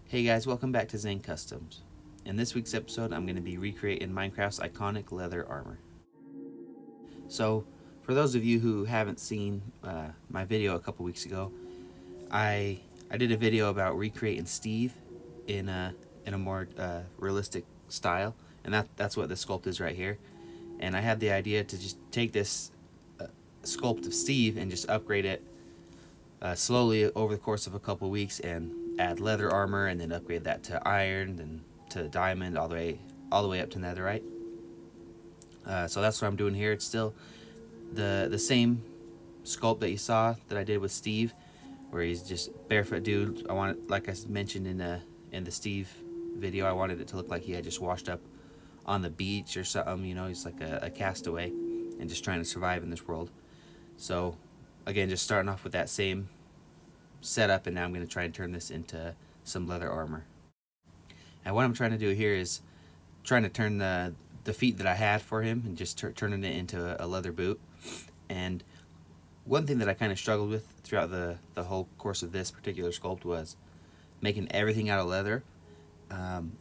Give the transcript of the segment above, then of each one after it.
Hey guys, welcome back to Zane Customs. In this week's episode, I'm going to be recreating Minecraft's iconic leather armor. So, for those of you who haven't seen my video a couple weeks ago, I did a video about recreating Steve in a more realistic style, and that's what the sculpt is right here. And I had the idea to just take this sculpt of Steve and just upgrade it slowly over the course of a couple weeks and add leather armor and then upgrade that to iron and to diamond all the way up to netherite. So that's what I'm doing here. It's still the same sculpt that you saw that I did with Steve, where he's just barefoot dude. I want, like I mentioned in the Steve video, I wanted it to look like he had just washed up on the beach or something. You know, he's like a castaway and just trying to survive in this world. So again, just starting off with that same setup, and now I'm going to try and turn this into some leather armor. And what I'm trying to do here is trying to turn the feet that I had for him and just turning it into a leather boot. And one thing that I kind of struggled with throughout the whole course of this particular sculpt was making everything out of leather.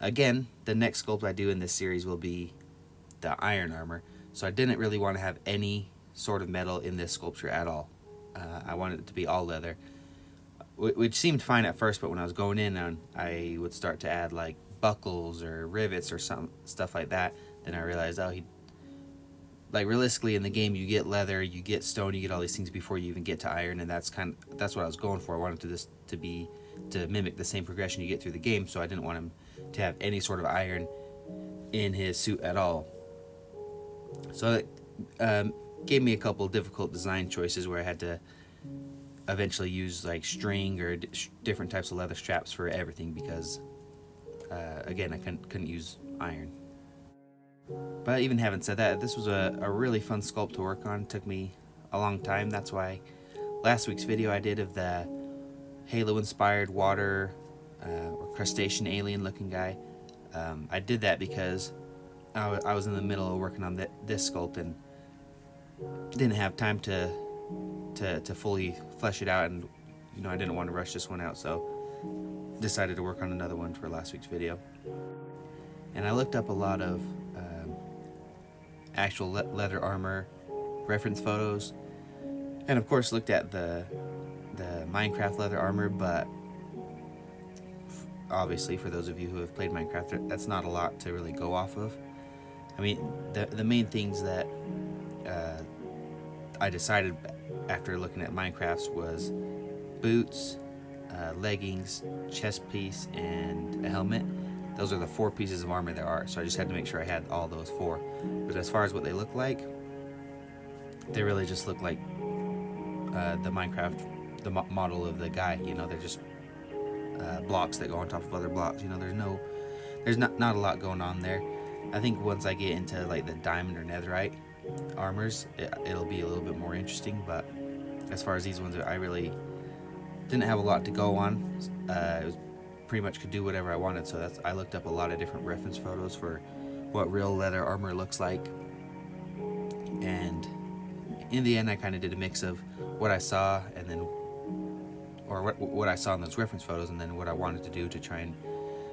Again, the next sculpt I do in this series will be the iron armor, so I didn't really want to have any sort of metal in this sculpture at all. I wanted it to be all leather, which seemed fine at first, but when I was going in and I would start to add like buckles or rivets or some stuff like that, then I realized, oh, like realistically in the game you get leather, you get stone, you get all these things before you even get to iron, and that's what I was going for. I wanted this to mimic the same progression you get through the game, so I didn't want him to have any sort of iron in his suit at all. So that gave me a couple difficult design choices where I had to eventually use like string or different types of leather straps for everything because again, I couldn't use iron. But even having said that, this was a really fun sculpt to work on. It took me a long time. That's why last week's video I did of the Halo inspired water or crustacean alien looking guy, I did that because I was in the middle of working on this sculpt and didn't have time to fully flesh it out, and you know, I didn't want to rush this one out, so decided to work on another one for last week's video. And I looked up a lot of actual leather armor reference photos, and of course looked at the Minecraft leather armor, but obviously for those of you who have played Minecraft, that's not a lot to really go off of. I mean, the main things that I decided after looking at Minecraft's was boots, leggings, chest piece, and a helmet. Those are the 4 pieces of armor there are, so I just had to make sure I had all those 4. But as far as what they look like, they really just look like the Minecraft, the model of the guy. You know, they're just blocks that go on top of other blocks. You know, there's not a lot going on there. I think once I get into like the diamond or netherite armors, it'll be a little bit more interesting. But as far as these ones, I really didn't have a lot to go on. It was pretty much could do whatever I wanted, so I looked up a lot of different reference photos for what real leather armor looks like, and in the end I kind of did a mix of what I saw and then what I saw in those reference photos, and then what I wanted to do to try and,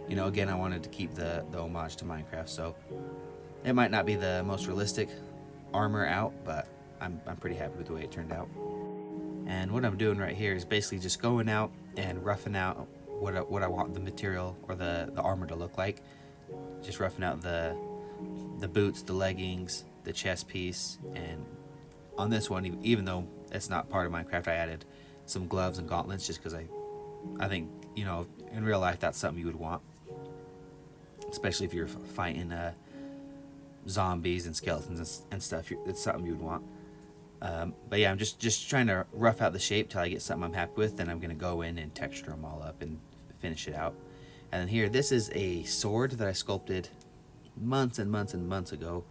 you know, again, I wanted to keep the homage to Minecraft. So it might not be the most realistic armor out, but I'm pretty happy with the way it turned out. And what I'm doing right here is basically just going out and roughing out what I want the material or the armor to look like. Just roughing out the boots, the leggings, the chest piece, and on this one, even though it's not part of Minecraft, I added some gloves and gauntlets just because I think, you know, in real life that's something you would want, especially if you're fighting zombies and skeletons and stuff. It's something you would want. But yeah, I'm just trying to rough out the shape till I get something I'm happy with. Then I'm going to go in and texture them all up and finish it out. And then here, this is a sword that I sculpted months and months and months ago.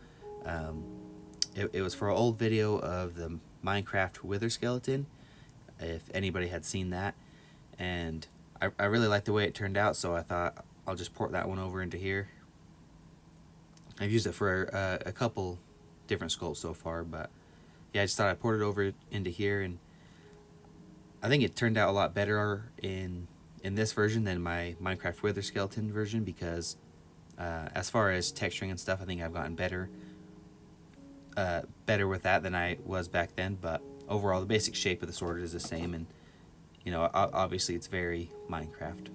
It was for an old video of the Minecraft wither skeleton, if anybody had seen that. And I really liked the way it turned out, so I thought I'll just port that one over into here. I've used it for a couple different sculpts so far, but yeah, I just thought I'd port it over into here, and I think it turned out a lot better in in this version than my Minecraft Wither skeleton version, because as far as texturing and stuff, I think I've gotten better with that than I was back then. But overall, the basic shape of the sword is the same, and obviously it's very Minecraft.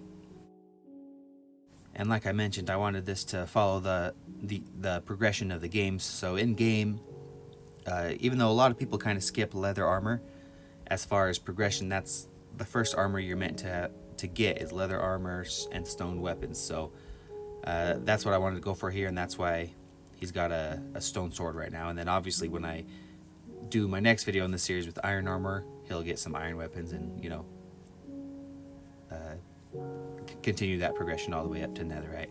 And like I mentioned, I wanted this to follow the progression of the games. So in game, even though a lot of people kind of skip leather armor, as far as progression, that's the first armor you're meant to get is leather armor and stone weapons. So that's what I wanted to go for here, and that's why he's got a stone sword right now. And then obviously when I do my next video in the series with iron armor, he'll get some iron weapons, and continue that progression all the way up to netherite.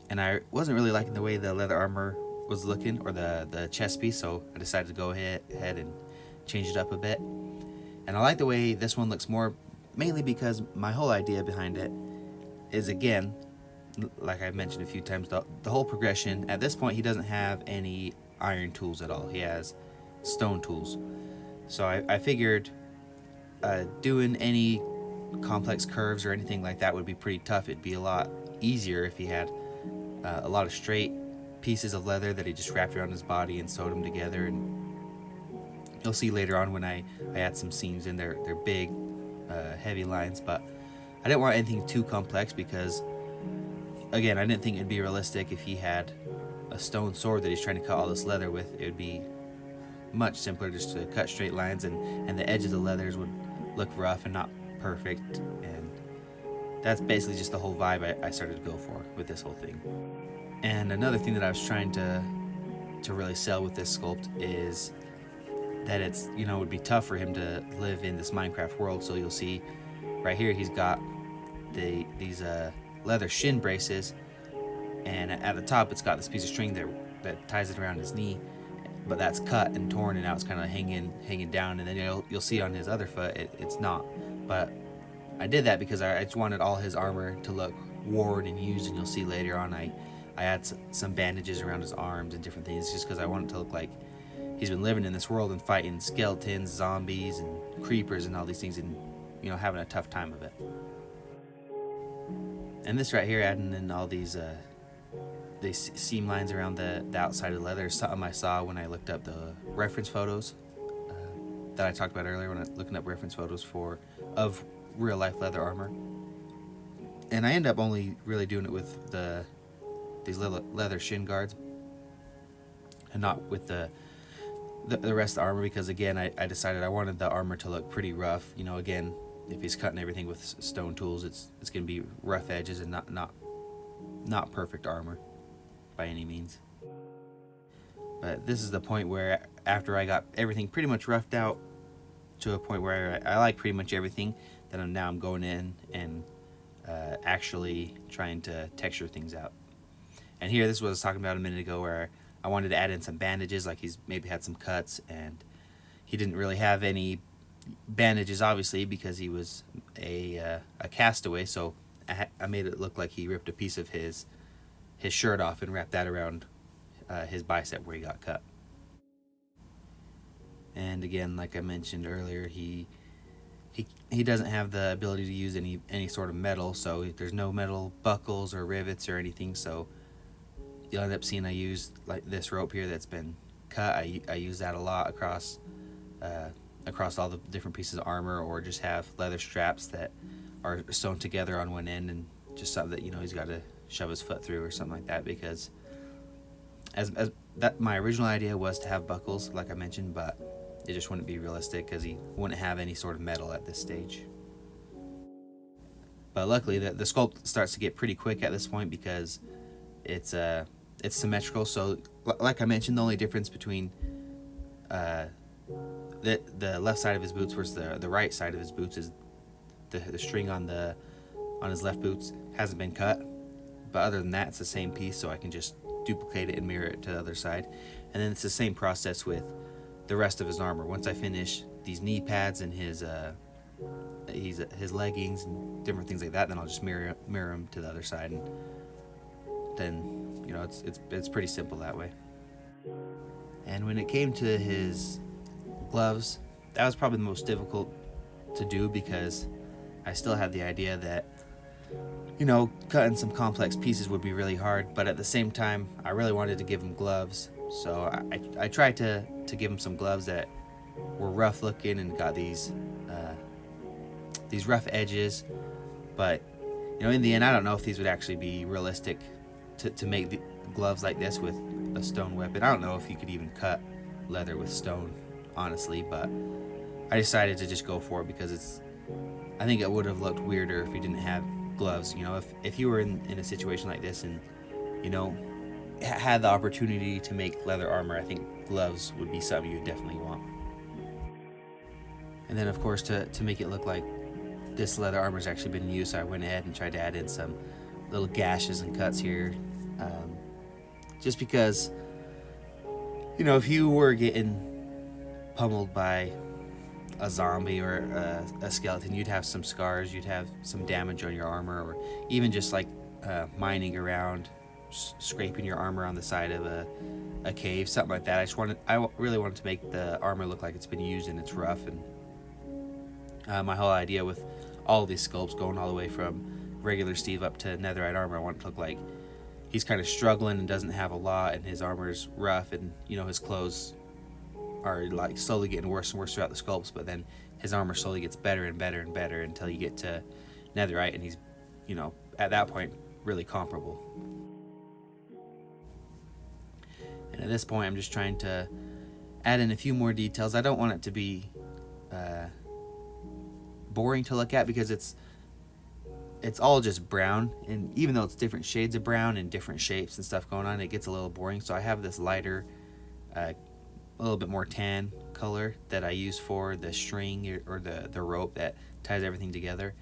And I wasn't really liking the way the leather armor was looking, or the chest piece, so I decided to go ahead and change it up a bit. And I like the way this one looks more, mainly because my whole idea behind it is, again, like I've mentioned a few times, the whole progression. At this point, he doesn't have any iron tools at all. He has stone tools. So I figured doing any complex curves or anything like that would be pretty tough. It'd be a lot easier if he had a lot of straight pieces of leather that he just wrapped around his body and sewed them together. And you'll see later on when I add some seams in there, they're big, heavy lines. But I didn't want anything too complex because, again, I didn't think it'd be realistic if he had a stone sword that he's trying to cut all this leather with. It would be much simpler just to cut straight lines, and the edges of the leathers would look rough and not perfect. And that's basically just the whole vibe I started to go for with this whole thing. And another thing that I was trying to really sell with this sculpt is that it's, it would be tough for him to live in this Minecraft world. So you'll see right here he's got these leather shin braces, and at the top it's got this piece of string that ties it around his knee, but that's cut and torn, and now it's kind of hanging down. And then you'll see on his other foot it's not. But I did that because I just wanted all his armor to look worn and used, and you'll see later on I had some bandages around his arms and different things, just because I want it to look like he's been living in this world and fighting skeletons, zombies, and creepers and all these things, and having a tough time of it. And this right here, adding in all these seam lines around the outside of the leather, is something I saw when I looked up the reference photos that I talked about earlier, when I was looking up reference photos of real life leather armor. And I end up only really doing it with these little leather shin guards, and not with the rest of the armor, because again I decided I wanted the armor to look pretty rough. Again, if he's cutting everything with stone tools, it's going to be rough edges and not perfect armor by any means. But this is the point where, after I got everything pretty much roughed out to a point where I like pretty much everything, then I'm going in and actually trying to texture things out. And here, this is what I was talking about a minute ago, where I wanted to add in some bandages, like he's maybe had some cuts, and he didn't really have any bandages, obviously, because he was a castaway. So I made it look like he ripped a piece of his shirt off and wrapped that around his bicep where he got cut. And again, like I mentioned earlier, he doesn't have the ability to use any sort of metal, so there's no metal buckles or rivets or anything. So you'll end up seeing I use like this rope here that's been cut. I use that a lot across all the different pieces of armor, or just have leather straps that are sewn together on one end, and just something that he's got to shove his foot through or something like that. Because as that, my original idea was to have buckles, like I mentioned, but it just wouldn't be realistic because he wouldn't have any sort of metal at this stage. But luckily the sculpt starts to get pretty quick at this point, because it's symmetrical. So like I mentioned, the only difference between the left side of his boots versus the right side of his boots is the string on his left boots hasn't been cut. But other than that, it's the same piece, so I can just duplicate it and mirror it to the other side. And then it's the same process with the rest of his armor. Once I finish these knee pads and his leggings and different things like that, then I'll just mirror them to the other side, and then it's pretty simple that way. And when it came to his gloves, that was probably the most difficult to do, because I still had the idea that, you know, cutting some complex pieces would be really hard, but at the same time, I really wanted to give him gloves. So I tried to give him some gloves that were rough looking and got these rough edges. But, you know, in the end, I don't know if these would actually be realistic to make the gloves like this with a stone weapon. I don't know if you could even cut leather with stone, honestly, but I decided to just go for it because I think it would have looked weirder if you didn't have gloves. You know, if you were in a situation like this and, you know, had the opportunity to make leather armor, I think gloves would be something you would definitely want. And then, of course, to make it look like this leather armor has actually been used, so I went ahead and tried to add in some little gashes and cuts here. Just because, you know, if you were getting pummeled by a zombie or a skeleton, you'd have some scars, you'd have some damage on your armor, or even just like mining around, scraping your armor on the side of a cave, something like that. I really wanted to make the armor look like it's been used and it's rough. And my whole idea with all of these sculpts, going all the way from regular Steve up to netherite armor, I want it to look like he's kind of struggling and doesn't have a lot, and his armor's rough, and, you know, his clothes are like slowly getting worse and worse throughout the sculpts, but then his armor slowly gets better and better and better until you get to netherite, and he's, you know, at that point really comparable. And at this point, I'm just trying to add in a few more details. I don't want it to be boring to look at, because it's all just brown, and even though it's different shades of brown and different shapes and stuff going on, it gets a little boring. So I have this lighter, a little bit more tan color that I use for the string or the rope that ties everything together.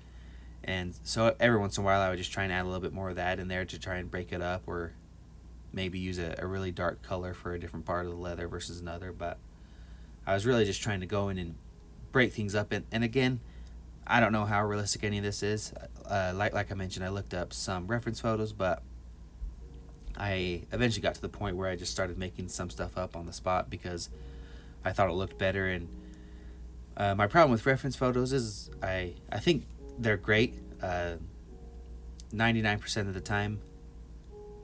And so every once in a while I would just try and add a little bit more of that in there to try and break it up, or maybe use a really dark color for a different part of the leather versus another. But I was really just trying to go in and break things up. And again, I don't know how realistic any of this is. Like I mentioned, I looked up some reference photos, but I eventually got to the point where I just started making some stuff up on the spot because I thought it looked better. And my problem with reference photos is I think they're great 99% of the time.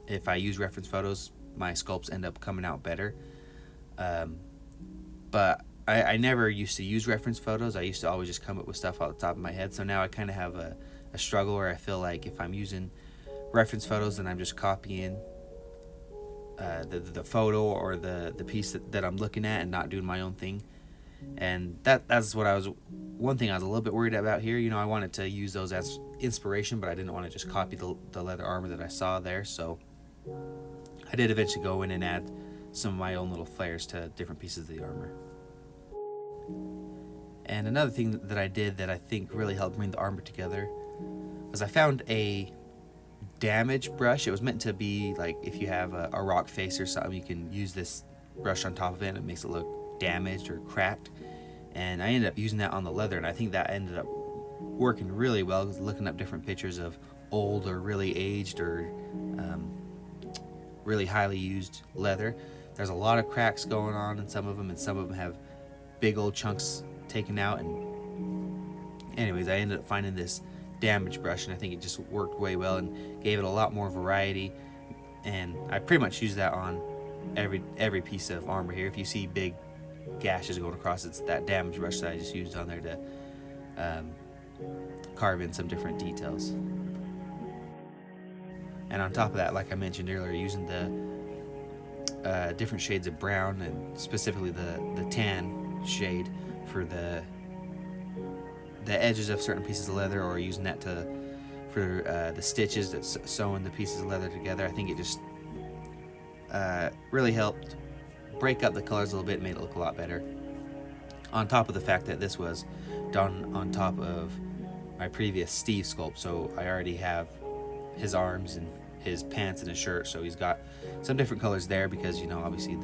If I use reference photos, my sculpts end up coming out better. But I never used to use reference photos. I used to always just come up with stuff off the top of my head. So now I kind of have a struggle where I feel like if I'm using reference photos, then I'm just copying the photo or the piece that I'm looking at and not doing my own thing. And that's what one thing I was a little bit worried about here. You know, I wanted to use those as inspiration, but I didn't want to just copy the leather armor that I saw there. So I did eventually go in and add some of my own little flares to different pieces of the armor. And another thing that I did that I think really helped bring the armor together was I found a damage brush. It was meant to be like if you have a rock face or something, you can use this brush on top of it and it makes it look damaged or cracked. And I ended up using that on the leather, and I think that ended up working really well. Looking up different pictures of old or really aged or really highly used leather, there's a lot of cracks going on in some of them, and some of them have big old chunks taken out. And anyways, I ended up finding this damage brush, and I think it just worked way well and gave it a lot more variety. And I pretty much use that on every piece of armor here. If you see big gashes going across, it's that damage brush that I just used on there to carve in some different details. And on top of that, like I mentioned earlier, using the different shades of brown, and specifically the tan shade for the edges of certain pieces of leather, or using that for the stitches that's sewing the pieces of leather together. I think it just really helped break up the colors a little bit and made it look a lot better. On top of the fact that this was done on top of my previous Steve sculpt, so I already have his arms and his pants and his shirt, so he's got some different colors there because, you know, obviously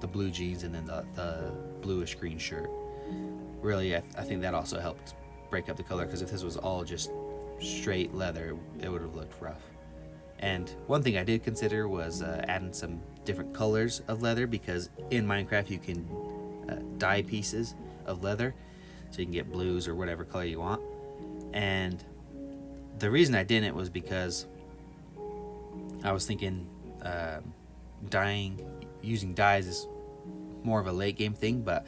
the blue jeans and then the bluish green shirt. Really, I think that also helped break up the color, because if this was all just straight leather, it would have looked rough. And one thing I did consider was adding some different colors of leather, because in Minecraft you can dye pieces of leather, so you can get blues or whatever color you want. And the reason I didn't was because I was thinking using dyes is more of a late game thing, but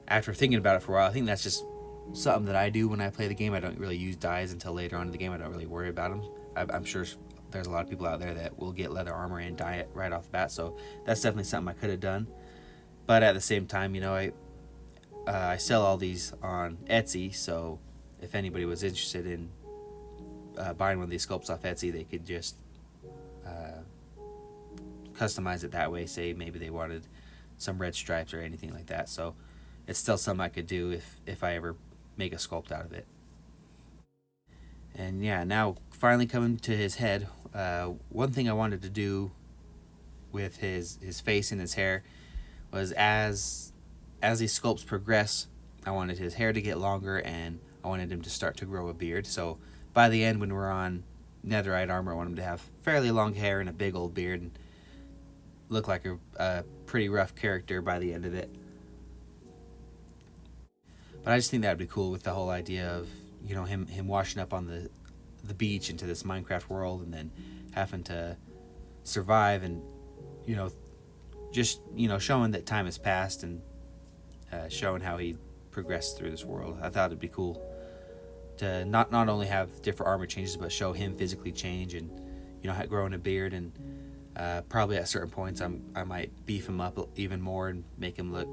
after thinking about it for a while, I think that's just something that I do when I play the game. I don't really use dyes until later on in the game. I don't really worry about them. I'm sure there's a lot of people out there that will get leather armor and dye it right off the bat, so that's definitely something I could have done. But at the same time, you know, I sell all these on Etsy, so if anybody was interested in buying one of these sculpts off Etsy, they could just customize it that way. Say maybe they wanted some red stripes or anything like that. So it's still something I could do if I ever make a sculpt out of it. And yeah, now finally coming to his head, one thing I wanted to do with his face and his hair was as these sculpts progress, I wanted his hair to get longer and I wanted him to start to grow a beard. So by the end, when we're on netherite armor, I want him to have fairly long hair and a big old beard and look like a pretty rough character by the end of it. But I just think that would be cool with the whole idea of, you know, him washing up on the beach into this Minecraft world and then having to survive and, you know, just, you know, showing that time has passed and showing how he progressed through this world. I thought it'd be cool to not only have different armor changes, but show him physically change and, you know, growing a beard. And probably at certain points I might beef him up even more and make him look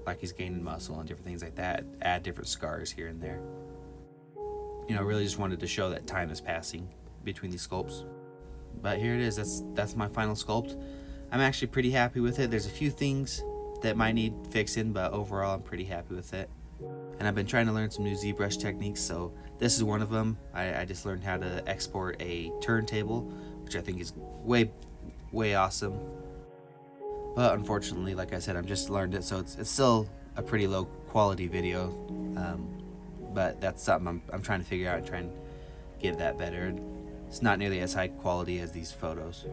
like he's gaining muscle and different things like that. Add different scars here and there. You know, really just wanted to show that time is passing between these sculpts. But here it is. That's my final sculpt. I'm actually pretty happy with it. There's a few things that might need fixing, but overall I'm pretty happy with it. And I've been trying to learn some new ZBrush techniques, so this is one of them. I just learned how to export a turntable, which I think is way awesome. But unfortunately, like I said, I've just learned it, so it's still a pretty low quality video. But that's something I'm trying to figure out and try and get that better. It's not nearly as high quality as these photos.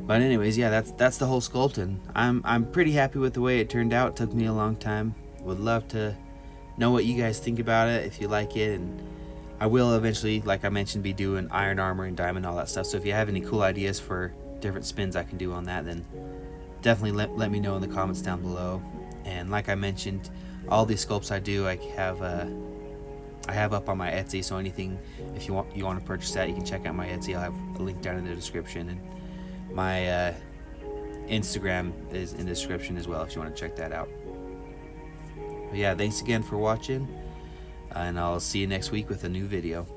But anyways, yeah, that's the whole sculpt, and I'm pretty happy with the way it turned out. It took me a long time. Would love to know what you guys think about it, if you like it, and I will eventually, like I mentioned, be doing iron armor and diamond, all that stuff. So if you have any cool ideas for different spins I can do on that, then definitely let me know in the comments down below. And like I mentioned, all these sculpts I do, I have up on my Etsy, so anything, if you want to purchase that, you can check out my Etsy. I'll have a link down in the description, and my Instagram is in the description as well if you want to check that out. But yeah, thanks again for watching, and I'll see you next week with a new video.